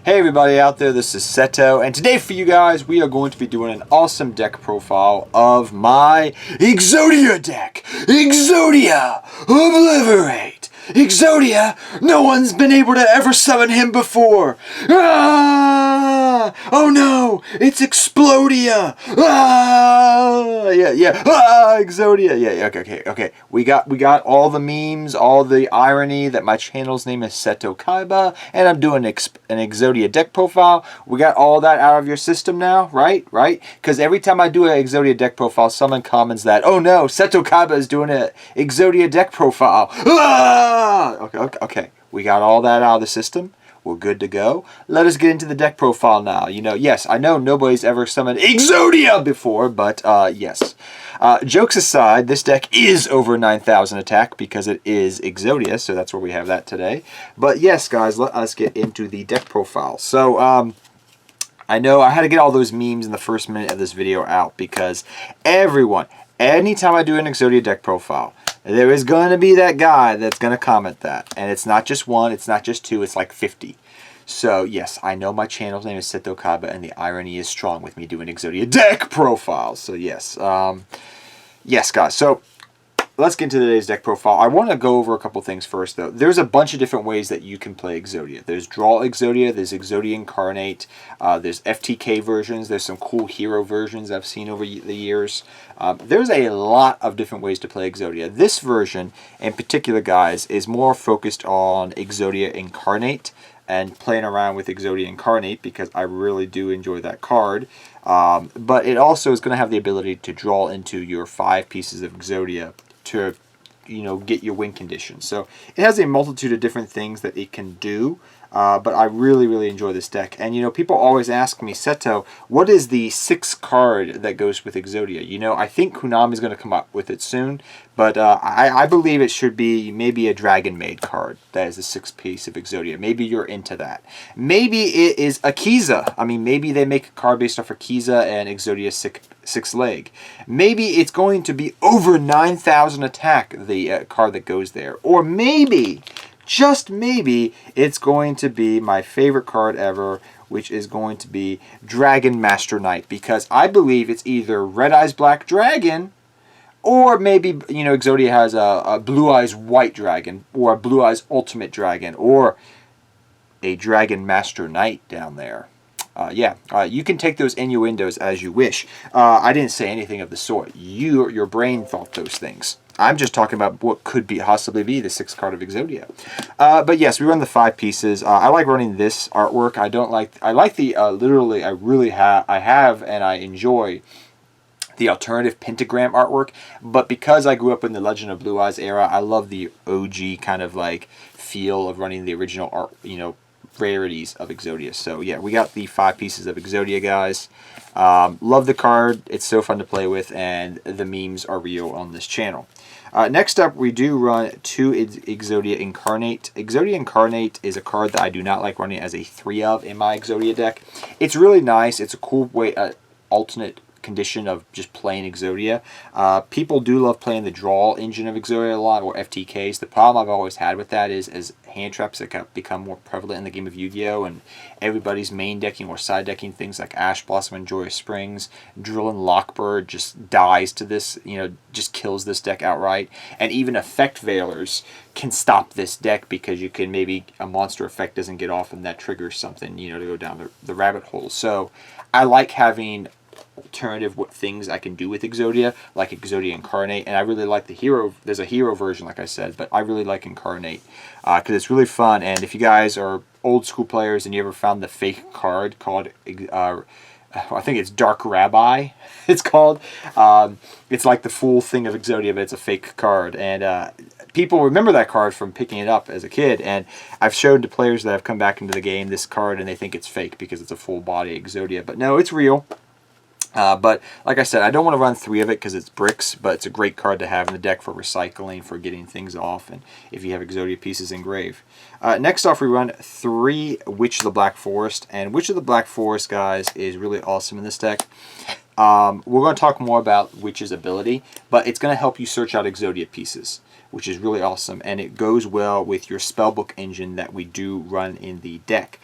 Hey everybody out there, this is Seto, and today for you guys, we are going to be doing an awesome deck profile of my Exodia deck. Exodia! Obliterate! Exodia! No one's been able to ever summon him before! Ah! Oh no! It's Explodia! Ah! Yeah. Ah! Exodia! Yeah, okay. We got all the memes, all the irony that my channel's name is Seto Kaiba, and I'm doing an Exodia deck profile. We got all that out of your system now, right? Because every time I do an Exodia deck profile, someone comments that, oh no, Seto Kaiba is doing an Exodia deck profile. Ah! Okay. We got all that out of the system. We're good to go. Let us get into the deck profile now. Yes, I know nobody's ever summoned Exodia before, but yes. Jokes aside, this deck is over 9,000 attack because it is Exodia, so that's where we have that today. But yes, guys, let us get into the deck profile. So, I know I had to get all those memes in the first minute of this video out because anytime I do an Exodia deck profile, there is going to be that guy that's going to comment that. And it's not just one, it's not just two, it's like 50. So, yes, I know my channel's name is Seto Kaiba, and the irony is strong with me doing Exodia deck profiles. So, yes. Yes, guys. So, let's get into today's deck profile. I want to go over a couple things first, though. There's a bunch of different ways that you can play Exodia. There's Draw Exodia, there's Exodia Incarnate, there's FTK versions, there's some cool hero versions I've seen over the years. There's a lot of different ways to play Exodia. This version, in particular, guys, is more focused on Exodia Incarnate and playing around with Exodia Incarnate because I really do enjoy that card. But it also is going to have the ability to draw into your 5 pieces of Exodia to get your win condition. So it has a multitude of different things that it can do, but I really enjoy this deck. And people always ask me, Seto, what is the 6th card that goes with Exodia? I think Konami's going to come up with it soon, but I believe it should be maybe a Dragon Maid card that is the 6th piece of Exodia. Maybe you're into that. Maybe it is Akiza. I mean, maybe they make a card based off Akiza and Exodia 6th leg. Maybe it's going to be over 9,000 attack, the card that goes there. Or maybe, just maybe, it's going to be my favorite card ever, which is going to be Dragon Master Knight. Because I believe it's either Red Eyes Black Dragon, or maybe, Exodia has a Blue Eyes White Dragon, or a Blue Eyes Ultimate Dragon, or a Dragon Master Knight down there. You can take those innuendos as you wish. I didn't say anything of the sort. Your brain thought those things. I'm just talking about what could possibly be the 6th card of Exodia. But yes, we run the 5 pieces. I like running this artwork. I like the literally. I have and I enjoy the alternative pentagram artwork. But because I grew up in the Legend of Blue Eyes era, I love the OG kind of like feel of running the original art. Rarities of Exodia. So yeah, we got the 5 pieces of Exodia, guys. Love the card. It's so fun to play with, and the memes are real on this channel. Next up, we do run 2 Exodia Incarnate. Exodia Incarnate is a card that I do not like running as a 3 of in my Exodia deck. It's really nice. It's a cool way, alternate condition of just playing Exodia. People do love playing the draw engine of Exodia a lot, or FTKs. The problem I've always had with that is as hand traps that become more prevalent in the game of Yu-Gi-Oh! And everybody's main decking or side decking things like Ash Blossom and Joyous Springs, Drill and Lockbird just dies to this, just kills this deck outright. And even Effect Veilers can stop this deck because you can maybe a monster effect doesn't get off and that triggers something, to go down the rabbit hole. So I like having alternative things I can do with Exodia, like Exodia Incarnate, and I really like the hero. There's a hero version, like I said, but I really like Incarnate because it's really fun. And if you guys are old school players and you ever found the fake card called I think it's Dark Rabbi, it's called. It's like the full thing of Exodia, but it's a fake card. And people remember that card from picking it up as a kid. And I've shown to players that have come back into the game this card, and they think it's fake because it's a full body Exodia. But no, it's real. But like I said, I don't want to run 3 of it because it's bricks, but it's a great card to have in the deck for recycling, for getting things off, and if you have Exodia pieces engraved. Next off, we run 3 Witch of the Black Forest, and Witch of the Black Forest, guys, is really awesome in this deck. We're going to talk more about Witch's ability, but it's going to help you search out Exodia pieces. which is really awesome, and it goes well with your Spellbook engine that we do run in the deck.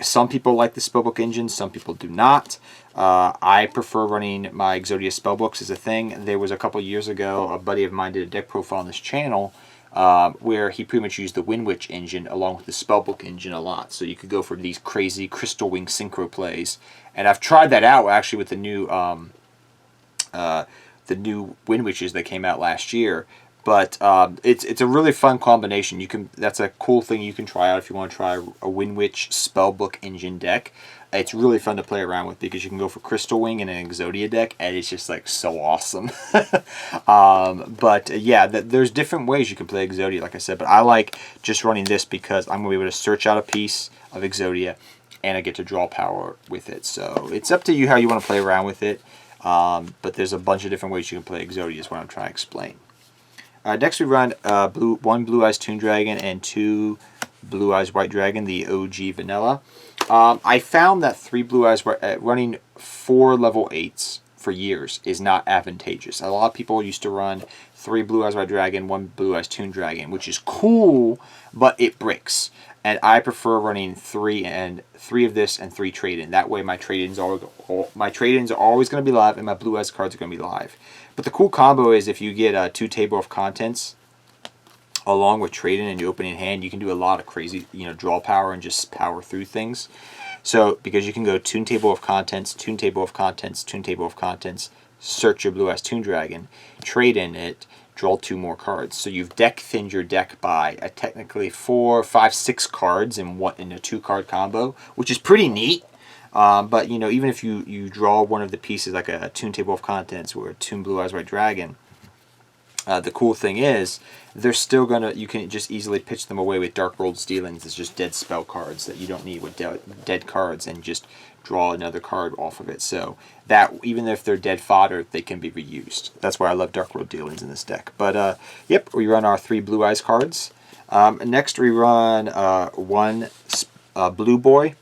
Some people like the Spellbook engine, some people do not. I prefer running my Exodia Spellbooks as a thing. There was a couple years ago, a buddy of mine did a deck profile on this channel where he pretty much used the Wind Witch engine along with the Spellbook engine a lot. So you could go for these crazy Crystal Wing synchro plays. And I've tried that out actually with the new Wind Witches that came out last year. But it's a really fun combination. That's a cool thing you can try out if you want to try a Wind Witch Spellbook engine deck. It's really fun to play around with because you can go for Crystal Wing in an Exodia deck, and it's just like so awesome. But yeah, there's different ways you can play Exodia, like I said. But I like just running this because I'm going to be able to search out a piece of Exodia, and I get to draw power with it. So it's up to you how you want to play around with it. But there's a bunch of different ways you can play Exodia is what I'm trying to explain. Next we run one Blue Eyes Toon Dragon and 2 Blue Eyes White Dragon, the OG vanilla. I found that 3 Blue Eyes running 4 level 8s for years is not advantageous. A lot of people used to run 3 Blue Eyes White Dragon, 1 Blue Eyes Toon Dragon, which is cool, but it breaks. And I prefer running 3 of this and 3 Tradein. That way my Tradeins are always going to be live and my Blue Eyes cards are going to be live. But the cool combo is if you get 2 Table of Contents along with Tradein and you open in hand, you can do a lot of crazy, draw power and just power through things. So because you can go Toon Table of Contents, Toon Table of Contents, Toon Table of Contents, search your Blue Eyes Toon Dragon, Tradein it, draw 2 more cards. So you've deck thinned your deck by technically 4, 5, 6 cards in a 2-card combo, which is pretty neat. But even if you draw one of the pieces like a Toon Table of Contents or a Toon Blue Eyes White Dragon, the cool thing is they're still you can just easily pitch them away with Dark World's Dealings. It's just dead spell cards that you don't need with dead cards, and just draw another card off of it. So that even if they're dead fodder, they can be reused. That's why I love Dark World Dealings in this deck. But yep, we run our 3 Blue Eyes cards. Next we run 1 Blue Boy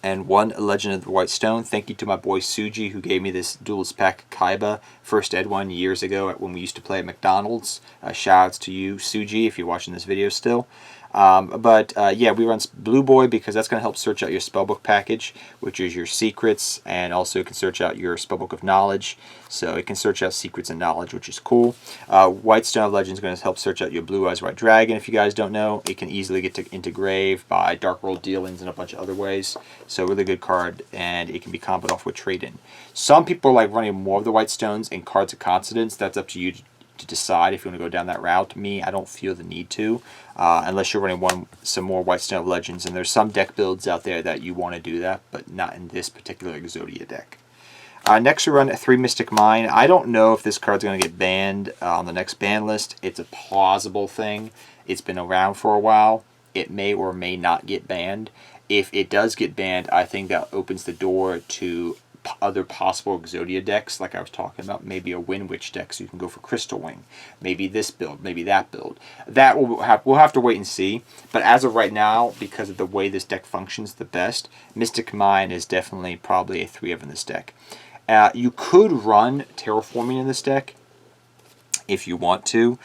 and 1 Legend of the White Stone. Thank you to my boy Suji who gave me this Duelist Pack Kaiba first ed one years ago when we used to play at McDonald's. Shout outs to you, Suji, if you're watching this video still. Yeah, we run Blue Boy because that's going to help search out your Spellbook package, which is your secrets, and also it can search out your Spellbook of Knowledge. So it can search out secrets and knowledge, which is cool. White Stone of Legends is going to help search out your Blue Eyes White Dragon. If you guys don't know, it can easily get into grave by Dark World Dealings and a bunch of other ways. So really good card, and it can be comboed off with Tradein. Some people like running more of the White Stones in Cards of Coincidence. That's up to you to decide if you want to go down that route. Me, I don't feel the need to, unless you're running some more White Stone of Legends, and there's some deck builds out there that you want to do that, but not in this particular Exodia deck. Next we run 3 Mystic Mine. I don't know if this card's going to get banned on the next ban list. It's a plausible thing. It's been around for a while. It may or may not get banned. If it does get banned, I think that opens the door to other possible Exodia decks, like I was talking about, maybe a Wind Witch deck, so you can go for Crystal Wing, maybe this build, maybe that build. That we'll have to wait and see. But as of right now, because of the way this deck functions the best, Mystic Mine is definitely probably a 3 of in this deck. You could run Terraforming in this deck if you want to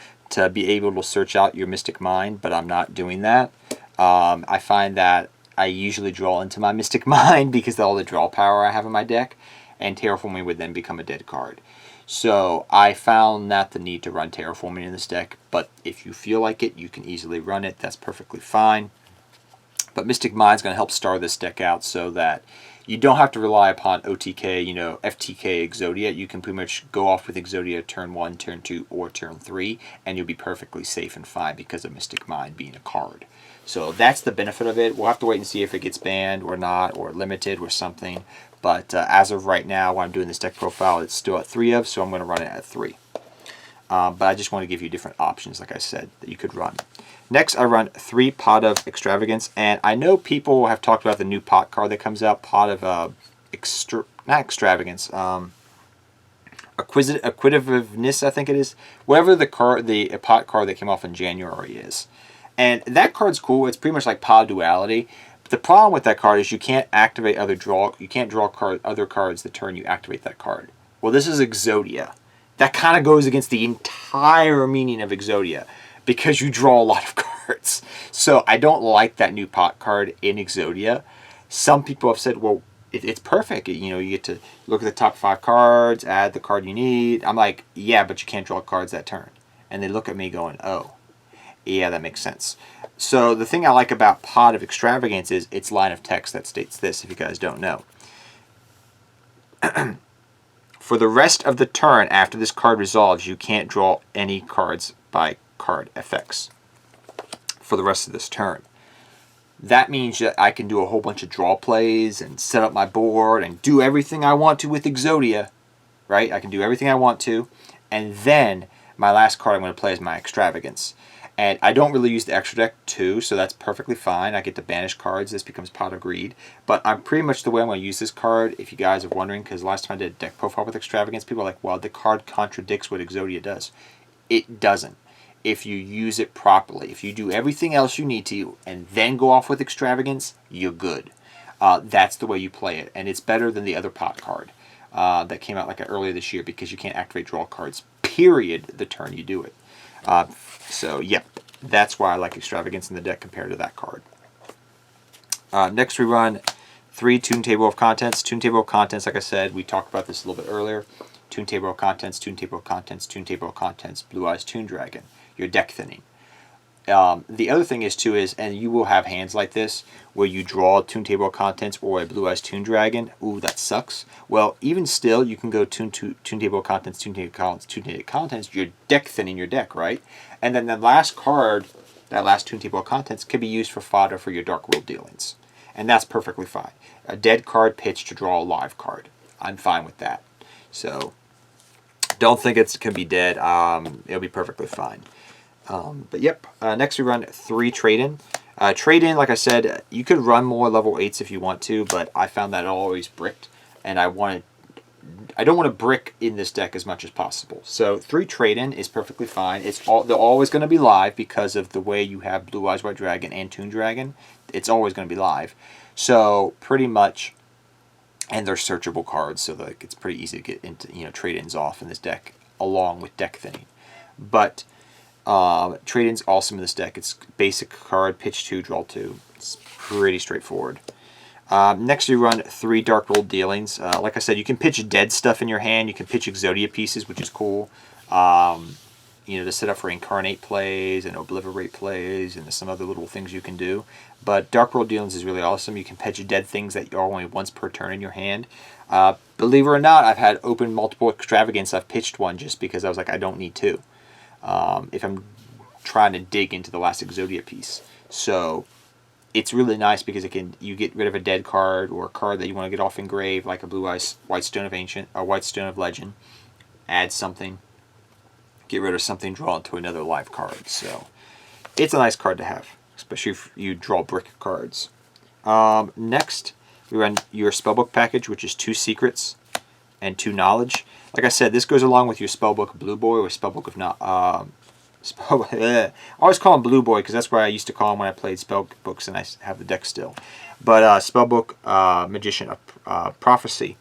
be able to search out your Mystic Mine, but I'm not doing that. I find that I usually draw into my Mystic Mine because of all the draw power I have in my deck, and Terraforming would then become a dead card. So I found not the need to run Terraforming in this deck, but if you feel like it, you can easily run it. That's perfectly fine. But Mystic Mine is going to help star this deck out so that you don't have to rely upon OTK, FTK Exodia. You can pretty much go off with Exodia turn 1, turn 2, or turn 3, and you'll be perfectly safe and fine because of Mystic Mine being a card. So that's the benefit of it. We'll have to wait and see if it gets banned or not, or limited or something. But as of right now, when I'm doing this deck profile, it's still at 3 of, so I'm going to run it at 3. But I just want to give you different options, like I said, that you could run. Next, I run 3 Pot of Extravagance, and I know people have talked about the new pot card that comes out, Pot of not Extravagance, Acquisitiveness, I think it is. Whatever the pot card that came off in January is. And that card's cool. It's pretty much like Pot Duality. But the problem with that card is you can't activate you can't draw other cards the turn you activate that card. Well, this is Exodia. that kind of goes against the entire meaning of Exodia, because you draw a lot of cards. So I don't like that new pot card in Exodia. Some people have said, well, it's perfect. You know, you get to look at the top 5 cards, add the card you need. I'm like, yeah, but you can't draw cards that turn. And they look at me going, oh, yeah, that makes sense. So the thing I like about Pot of Extravagance is its line of text that states this, if you guys don't know. For the rest of the turn after this card resolves, you can't draw any cards by card effects for the rest of this turn. That means that I can do a whole bunch of draw plays and set up my board and do everything I want to with Exodia, right? I can do everything I want to, and then my last card I'm going to play is my Extravagance. And I don't really use the extra deck too, so that's perfectly fine. I get to banish cards. This becomes Pot of Greed. But I'm pretty much the way I'm going to use this card, if you guys are wondering, because last time I did a deck profile with Extravagance, people are like, well, the card contradicts what Exodia does. It doesn't. If you use it properly, if you do everything else you need to, and then go off with Extravagance, you're good. That's the way you play it. And it's better than the other Pot card that came out like earlier this year, because you can't activate draw cards, period, the turn you do it. So, yep, that's why I like Extravagance in the deck compared to that card. Next, we run 3 Toon Table of Contents. Toon Table of Contents, like I said, we talked about this a little bit earlier. Toon Table of Contents, Toon Table of Contents, Toon Table of Contents, Blue Eyes Toon Dragon. Your deck thinning. The other thing is, too, and you will have hands like this, where you draw a Toon Table of Contents or a Blue Eyes Toon Dragon. Ooh, that sucks. Well, even still, you can go Toon Table of Contents, Toon Table of Contents, Toon Table of Contents. You're deck thinning your deck, right? And then the last card, that last Toon Table of Contents, can be used for fodder for your Dark World dealings. And that's perfectly fine. A dead card pitched to draw a live card. I'm fine with that. So, don't think it's going to be dead. It'll be perfectly fine. But yep, next we run 3 Tradein. Tradein, like I said, you could run more level 8s if you want to, but I found that it always bricked, and I don't want to brick in this deck as much as possible. So 3 Tradein is perfectly fine. They're always going to be live because of the way you have Blue Eyes White Dragon and Toon Dragon. It's always going to be live. So pretty much, and they're searchable cards, so like it's pretty easy to get into Tradeins off in this deck along with deck thinning. But Tradeин's awesome in this deck. It's basic card, pitch 2, draw 2. It's pretty straightforward. Next, you run 3 Dark World dealings. Like I said, you can pitch dead stuff in your hand. You can pitch Exodia pieces, which is cool. To set up for incarnate plays and obliterate plays and some other little things you can do. But Dark World dealings is really awesome. You can pitch dead things that are only once per turn in your hand. Believe it or not, I've had open multiple Extravagance. I've pitched one just because I was like, I don't need 2. If I'm trying to dig into the last Exodia piece. So it's really nice because you get rid of a dead card or a card that you want to get off engrave, like a Blue Eyes White Stone of Ancient or White Stone of Legend. Add something, get rid of something, draw into another live card. So it's a nice card to have, especially if you draw brick cards. Next, we run your Spellbook package, which is 2 secrets and 2 knowledge. Like I said, this goes along with your Spellbook Blue Boy or Spellbook of not. I always call him Blue Boy because that's what I used to call him when I played Spellbooks, and I have the deck still. But Spellbook Magician of Prophecy.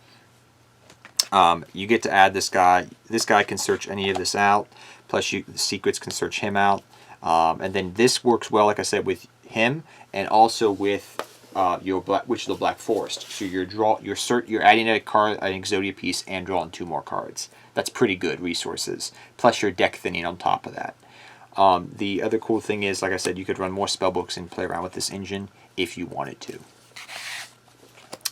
You get to add this guy. This guy can search any of this out. Plus, the secrets can search him out. And then this works well, like I said, with him and also with your Witch of the Black Forest. So you're adding a card, an Exodia piece, and drawing 2 more cards. That's pretty good resources. Plus your deck thinning on top of that. The other cool thing is, like I said, you could run more spellbooks and play around with this engine if you wanted to.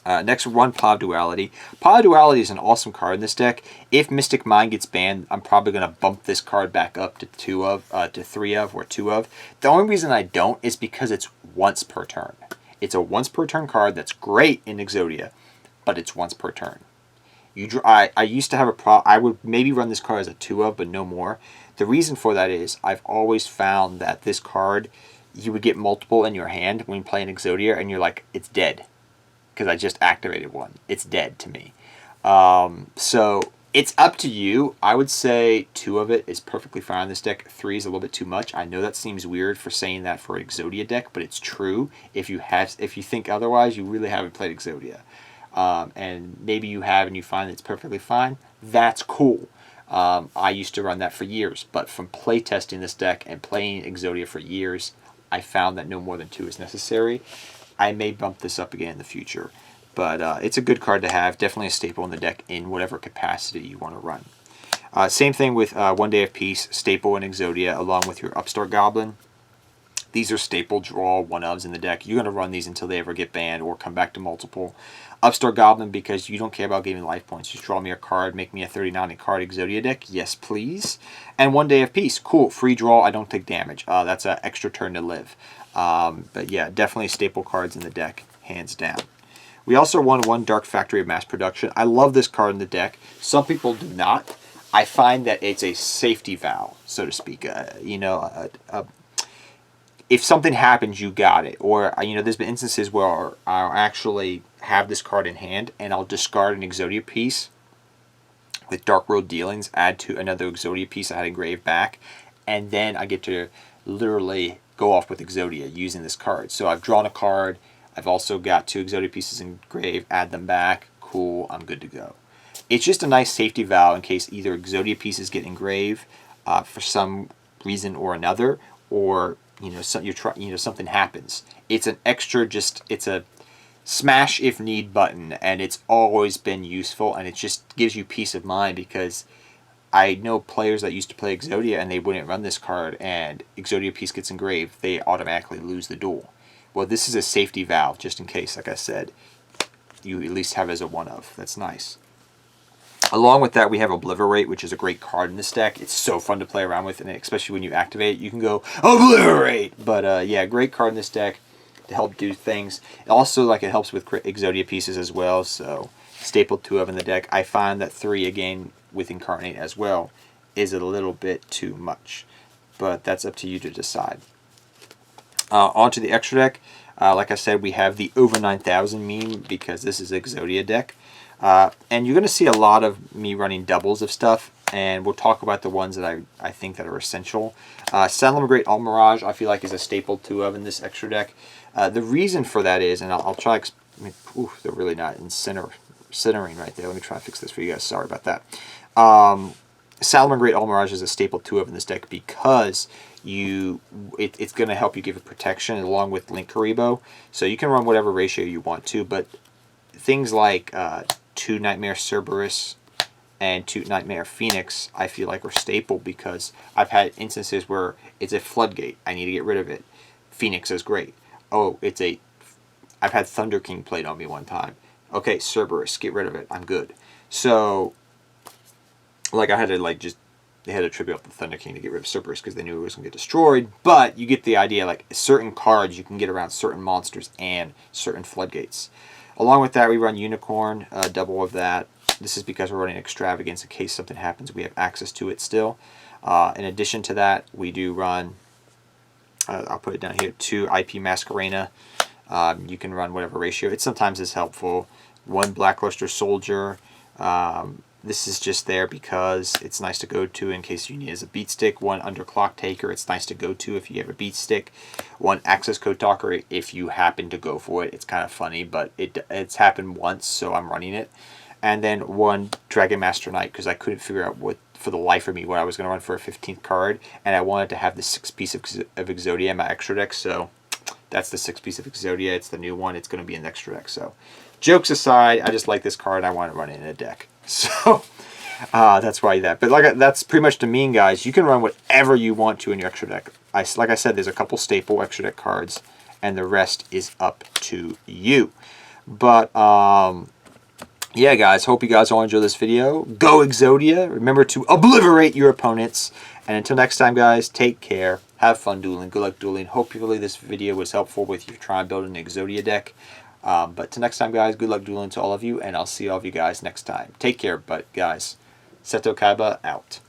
Next, run Pod Duality. Pod Duality is an awesome card in this deck. If Mystic Mind gets banned, I'm probably going to bump this card back up to 3 of, or 2 of. The only reason I don't is because it's once per turn. It's a once per turn card that's great in Exodia, but it's once per turn. I used to have a problem. I would maybe run this card as a 2 of, but no more. The reason for that is I've always found that this card, you would get multiple in your hand when playing Exodia, and you're like, it's dead. Because I just activated one. It's dead to me. So it's up to you. I would say 2 of it is perfectly fine in this deck. 3 is a little bit too much. I know that seems weird for saying that for an Exodia deck, but it's true. If you think otherwise, you really haven't played Exodia. And maybe you have and you find it's perfectly fine. That's cool. I used to run that for years, but from playtesting this deck and playing Exodia for years, I found that no more than 2 is necessary. I may bump this up again in the future, but it's a good card to have. Definitely a staple in the deck in whatever capacity you want to run. Same thing with 1 Day of Peace, staple in Exodia, along with your Upstart Goblin. These are staple draw 1-ofs in the deck. You're going to run these until they ever get banned or come back to multiple. Upstart Goblin, because you don't care about giving life points. Just draw me a card, make me a 39 card Exodia deck. Yes, please. And 1 Day of Peace. Cool. Free draw. I don't take damage. That's an extra turn to live. But yeah, definitely staple cards in the deck, hands down. We also won 1 Dark Factory of Mass Production. I love this card in the deck. Some people do not. I find that it's a safety valve, so to speak. If something happens, you got it. Or, there's been instances where I'll actually have this card in hand, and I'll discard an Exodia piece with Dark Road Dealings, add to another Exodia piece I had engraved back, and then I get to literally go off with Exodia using this card. So I've drawn a card, I've also got 2 Exodia pieces engraved, add them back, cool, I'm good to go. It's just a nice safety valve in case either Exodia pieces get engraved for some reason or another, or something happens. It's an extra, it's a smash if need button, and it's always been useful, and it just gives you peace of mind, because I know players that used to play Exodia and they wouldn't run this card, and Exodia piece gets engraved, they automatically lose the duel. Well, this is a safety valve just in case, like I said, you at least have as a 1-of. That's nice. Along with that, we have Obliviate, which is a great card in this deck. It's so fun to play around with, and especially when you activate it, you can go, Obliviate! But yeah, great card in this deck to help do things. Also, it helps with Exodia pieces as well, so staple 2 of in the deck. I find that 3, again, with Incarnate as well, is a little bit too much. But that's up to you to decide. Onto the extra deck. Like I said, we have the over 9,000 meme, because this is Exodia deck. And you're going to see a lot of me running doubles of stuff, and we'll talk about the ones that I think that are essential. Saddleman Great Almirage, I feel like, is a staple 2 of in this extra deck. The reason for that is, and I'll try, they're really not centering right there. Let me try to fix this for you guys. Sorry about that. Saddleman Great Almirage is a staple 2 of in this deck, because it's going to help you give it protection along with Link Karibo. So you can run whatever ratio you want to, but things like 2 Nightmare Cerberus and 2 Nightmare Phoenix, I feel like, are staple, because I've had instances where it's a floodgate. I need to get rid of it. Phoenix is great. Oh, I've had Thunder King played on me one time. Okay, Cerberus, get rid of it. I'm good. So, I had to, they had to tribute up the Thunder King to get rid of Cerberus, because they knew it was going to get destroyed. But you get the idea, certain cards you can get around certain monsters and certain floodgates. Along with that, we run Unicorn, double of that. This is because we're running Extravagance in case something happens. We have access to it still. In addition to that, we do run, I'll put it down here, 2 IP Masquerena. You can run whatever ratio. It sometimes is helpful. 1 Blackluster Soldier. This is just there because it's nice to go to in case you need as a beat stick. 1 Underclock Taker. It's nice to go to if you have a beat stick. 1 Access Code Talker if you happen to go for it. It's kind of funny, but it's happened once, so I'm running it. And then 1 Dragon Master Knight, because I couldn't figure out for the life of me what I was going to run for a 15th card, and I wanted to have the 6th piece of Exodia in my extra deck, so that's the 6th piece of Exodia. It's the new one. It's going to be in the extra deck. So, jokes aside, I just like this card, and I want to run it in a deck. So, that's why that. But that's pretty much the mean, guys. You can run whatever you want to in your extra deck. Like I said, there's a couple staple extra deck cards, and the rest is up to you. But, yeah, guys, hope you guys all enjoy this video. Go Exodia. Remember to obliterate your opponents. And until next time, guys, take care. Have fun dueling. Good luck dueling. Hopefully this video was helpful with you trying to build an Exodia deck. But till next time, guys, good luck dueling to all of you. And I'll see all of you guys next time. Take care, but guys, Seto Kaiba out.